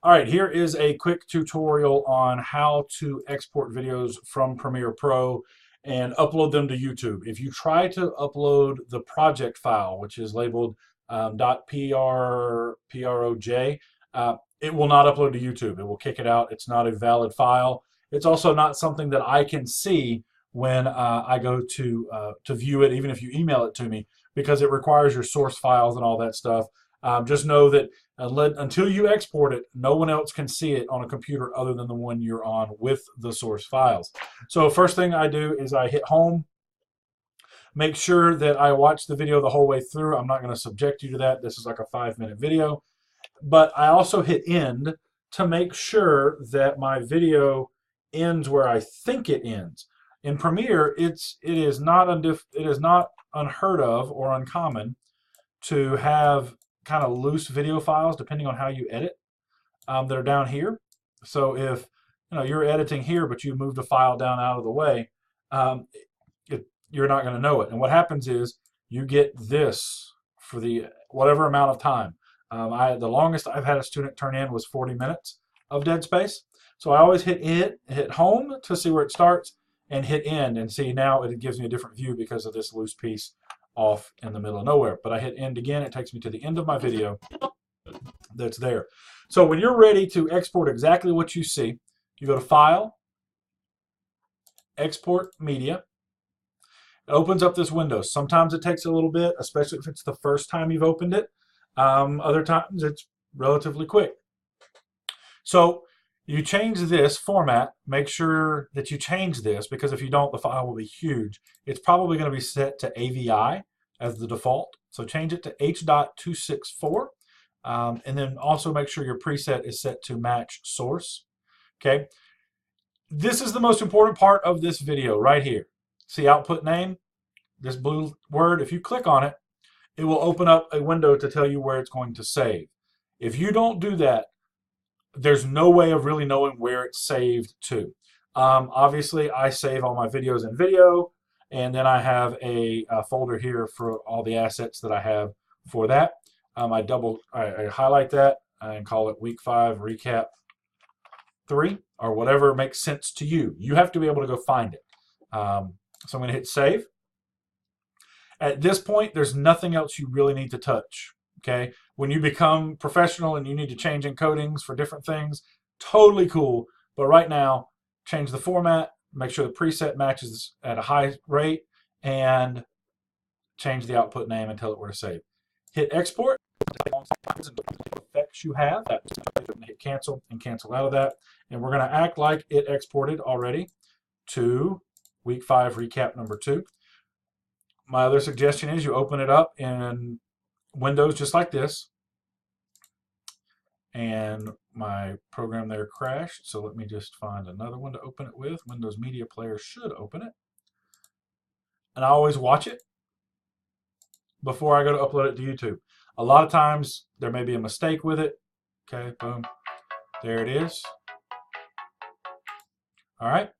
All right, here is a quick tutorial on how to export videos from Premiere Pro and upload them to YouTube. If you try to upload the project file, which is labeled .proj, it will not upload to YouTube. It will kick it out. It's not a valid file. It's also not something that I can see when I go to view it, even if you email it to me, because it requires your source files and all that stuff. Just know that until you export it, no one else can see it on a computer other than the one you're on with the source files. So first thing I do is I hit home, make sure that I watch the video the whole way through. I'm not going to subject you to that. This is like a 5-minute video. But I also hit end to make sure that my video ends where I think it ends. In Premiere, it is not unheard of or uncommon to have kind of loose video files depending on how you edit that are down here. So if you're editing here but you move the file down out of the way, you're not going to know it. And what happens is you get this for the whatever amount of time. The longest I've had a student turn in was 40 minutes of dead space. So I always hit home to see where it starts and hit end, and see now it gives me a different view because of this loose piece off in the middle of nowhere. But I hit end again, it takes me to the end of my video that's there. So when you're ready to export exactly what you see, you go to File, Export Media. It opens up this window. Sometimes it takes a little bit, especially if it's the first time you've opened it. Other times it's relatively quick. So you change this format, make sure that you change this, because if you don't, the file will be huge. It's probably going to be set to AVI as the default. So change it to H.264, and then also make sure your preset is set to match source. Okay. This is the most important part of this video right here. See output name, this blue word. If you click on it, it will open up a window to tell you where it's going to save. If you don't do that, there's no way of really knowing where it's saved to. Obviously, I save all my videos in video, and then I have a folder here for all the assets that I have for that. I highlight that and call it Week 5 Recap 3, or whatever makes sense to you. You have to be able to go find it. So I'm going to hit save. At this point, there's nothing else you really need to touch. Okay, when you become professional and you need to change encodings for different things, totally cool. But right now, change the format, make sure the preset matches at a high rate, and change the output name and tell it where to save. Hit export. Effects you have. Hit cancel and cancel out of that. And we're going to act like it exported already to Week 5 Recap number 2. My other suggestion is you open it up in Windows just like this, and my program there crashed, so let me just find another one to open it with. Windows Media Player should open it, and I always watch it before I go to upload it to YouTube. A lot of times there may be a mistake with it. Okay, boom, there it is. All right,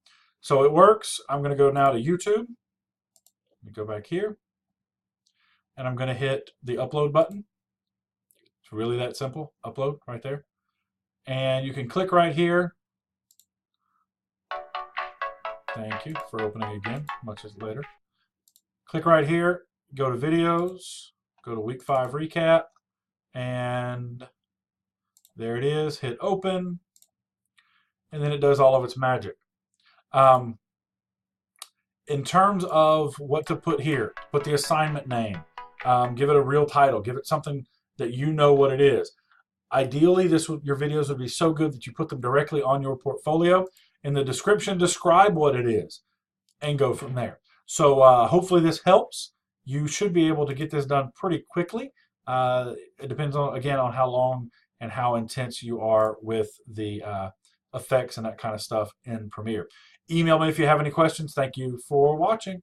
so it works. I'm going to go now to YouTube. Let me go back here, and I'm going to hit the upload button. It's really that simple. Upload right there. And you can click right here. Thank you for opening again, much as later. Click right here, go to videos, go to Week 5 Recap, and there it is. Hit open, and then it does all of its magic. In terms of what to put here, put the assignment name, give it a real title, give it something that you know what it is. Ideally, your videos would be so good that you put them directly on your portfolio. In the description, describe what it is and go from there. So hopefully this helps. You should be able to get this done pretty quickly. It depends on, again, on how long and how intense you are with the effects and that kind of stuff in Premiere. Email me if you have any questions. Thank you for watching.